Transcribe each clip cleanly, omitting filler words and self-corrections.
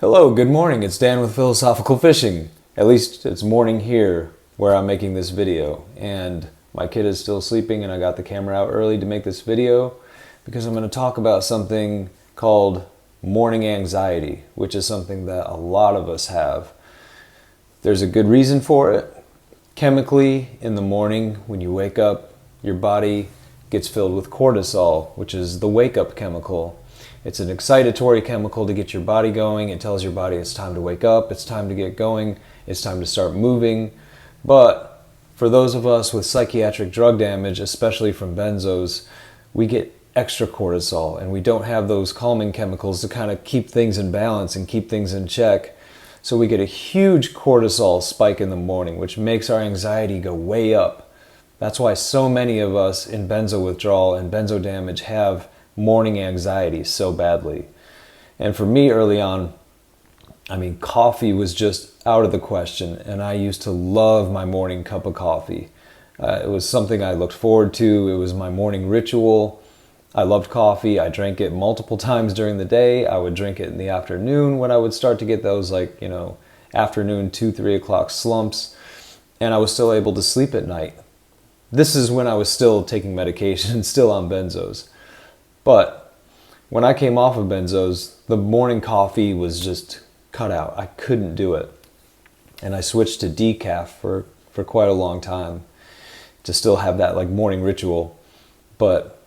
Hello, good morning. It's Dan with Philosophical Fishing. At least it's morning here where I'm making this video. And my kid is still sleeping and I got the camera out early to make this video because I'm going to talk about something called morning anxiety, which is something that a lot of us have. There's a good reason for it. Chemically, in the morning when you wake up, your body gets filled with cortisol, which is the wake-up chemical. It's an excitatory chemical to get your body going. It tells your body it's time to wake up, it's time to get going, it's time to start moving. But for those of us with psychiatric drug damage, especially from benzos, we get extra cortisol and we don't have those calming chemicals to kind of keep things in balance and keep things in check. So we get a huge cortisol spike in the morning, which makes our anxiety go way up. That's why so many of us in benzo withdrawal and benzo damage have morning anxiety so badly. And for me early on, coffee was just out of the question, and I used to love my morning cup of coffee. It was something I looked forward to. It was my morning ritual. I loved coffee. I drank it multiple times during the day. I would drink it in the afternoon when I would start to get those afternoon 2-3 o'clock slumps, and I was still able to sleep at night. This is when I was still taking medication, still on benzos. But when I came off of benzos, the morning coffee was just cut out. I couldn't do it. And I switched to decaf for quite a long time to still have that morning ritual. But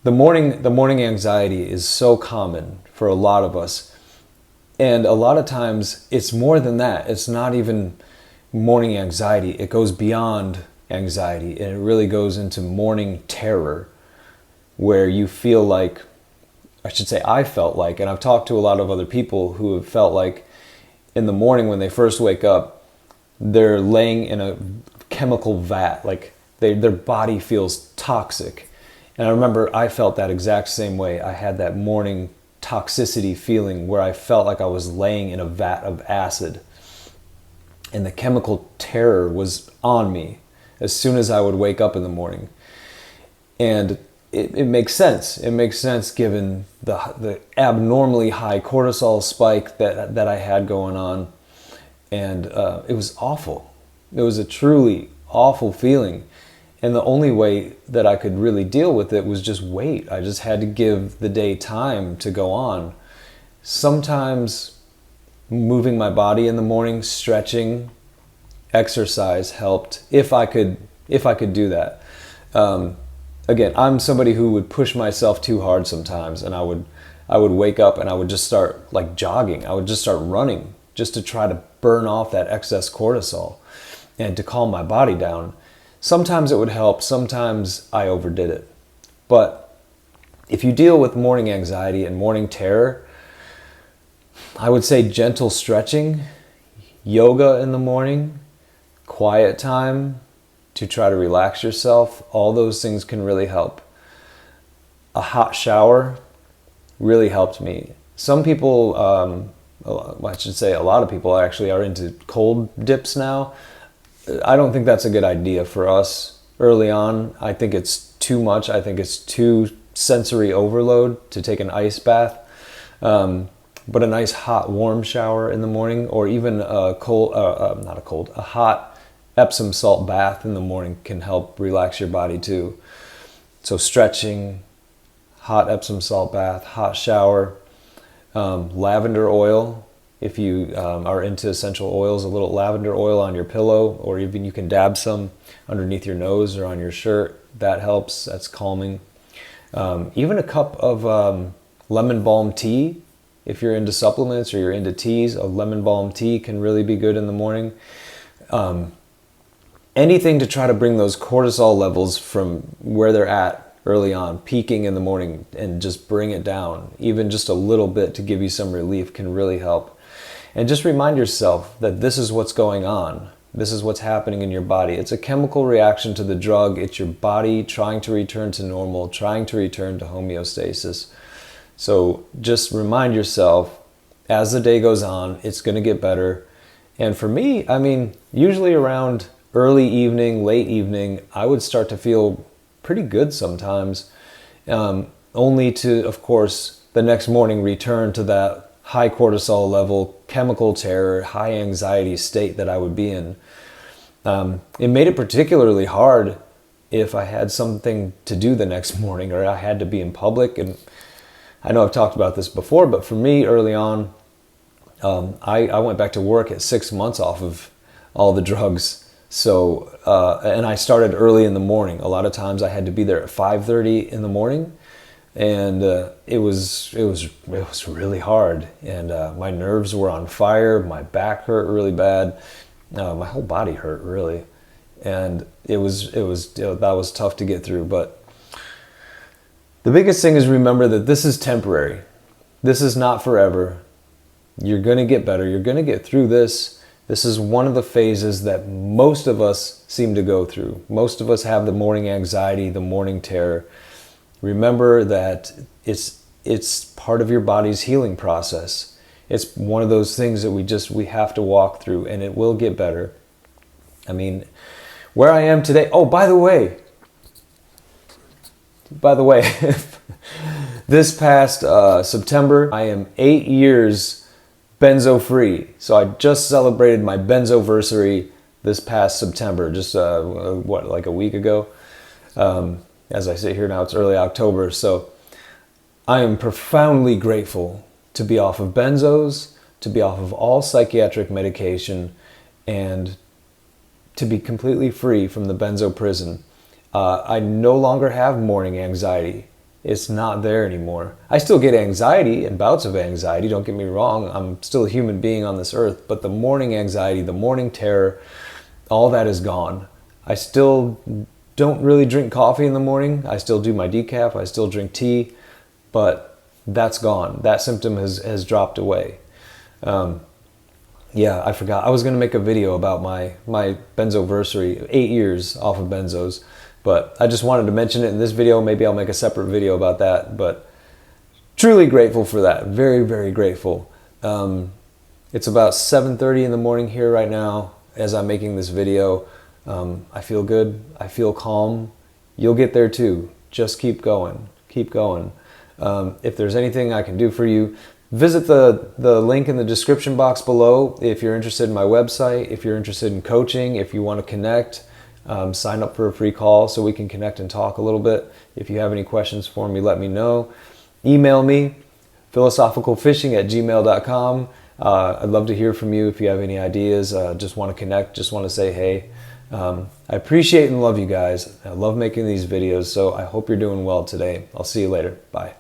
the morning anxiety is so common for a lot of us. And a lot of times it's more than that. It's not even morning anxiety. It goes beyond anxiety and it really goes into morning terror, where you feel like, I felt like, and I've talked to a lot of other people who have felt like in the morning when they first wake up, they're laying in a chemical vat, like their body feels toxic. And I remember I felt that exact same way. I had that morning toxicity feeling where I felt like I was laying in a vat of acid. And the chemical terror was on me as soon as I would wake up in the morning. And it makes sense. It makes sense given the abnormally high cortisol spike that I had going on. And it was awful. It was a truly awful feeling. And the only way that I could really deal with it was just wait. I just had to give the day time to go on. Sometimes moving my body in the morning, stretching, exercise helped if I could do that. Again, I'm somebody who would push myself too hard sometimes, and I would wake up and I would just start jogging. I would just start running just to try to burn off that excess cortisol and to calm my body down. Sometimes it would help, sometimes I overdid it. But if you deal with morning anxiety and morning terror, I would say gentle stretching, yoga in the morning, quiet time to try to relax yourself, all those things can really help. A hot shower really helped me. Some people, a lot of people actually are into cold dips now. I don't think that's a good idea for us early on. I think it's too much. I think it's too sensory overload to take an ice bath. But a nice hot warm shower in the morning, or even a hot Epsom salt bath in the morning can help relax your body too. So stretching, hot Epsom salt bath, hot shower, lavender oil. If you are into essential oils, a little lavender oil on your pillow, or even you can dab some underneath your nose or on your shirt. That helps. That's calming. Even a cup of lemon balm tea. If you're into supplements or you're into teas, a lemon balm tea can really be good in the morning. Anything to try to bring those cortisol levels from where they're at early on, peaking in the morning, and just bring it down. Even just a little bit to give you some relief can really help. And just remind yourself that this is what's going on. This is what's happening in your body. It's a chemical reaction to the drug. It's your body trying to return to normal, trying to return to homeostasis. So just remind yourself, as the day goes on, it's going to get better. And for me, usually around early evening, late evening, I would start to feel pretty good sometimes, only to, of course, the next morning return to that high cortisol level, chemical terror, high anxiety state that I would be in. It made it particularly hard if I had something to do the next morning or I had to be in public. And I know I've talked about this before, but for me early on, I went back to work at 6 months off of all the drugs. So, and I started early in the morning. A lot of times I had to be there at 5:30 in the morning, and it was really hard. And my nerves were on fire. My back hurt really bad. My whole body hurt really, and it was that was tough to get through. But the biggest thing is remember that this is temporary. This is not forever. You're going to get better. You're going to get through this. This is one of the phases that most of us seem to go through. Most of us have the morning anxiety, the morning terror. Remember that it's part of your body's healing process. It's one of those things that we have to walk through, and it will get better. I mean, where I am today. Oh, by the way, this past September, I am 8 years benzo free. So I just celebrated my benzoversary this past September, just like a week ago. As I sit here now, it's early October. So I am profoundly grateful to be off of benzos, to be off of all psychiatric medication, and to be completely free from the benzo prison. I no longer have morning anxiety. It's not there anymore. I still get anxiety and bouts of anxiety, don't get me wrong. I'm still a human being on this earth, but the morning anxiety, the morning terror, all that is gone. I still don't really drink coffee in the morning. I still do my decaf, I still drink tea, but that's gone. That symptom has dropped away. Yeah, I forgot. I was going to make a video about my benzoversary, 8 years off of benzos. But I just wanted to mention it in this video. Maybe I'll make a separate video about that. But truly grateful for that. Very, very grateful. It's about 7:30 in the morning here right now as I'm making this video. I feel good. I feel calm. You'll get there too. Just keep going. Keep going. If there's anything I can do for you, visit the link in the description box below if you're interested in my website, if you're interested in coaching, if you want to connect. Sign up for a free call so we can connect and talk a little bit. If you have any questions for me, let me know. Email me, philosophicalfishing@gmail.com. I'd love to hear from you if you have any ideas. Just want to connect, just want to say hey. I appreciate and love you guys. I love making these videos, so I hope you're doing well today. I'll see you later. Bye.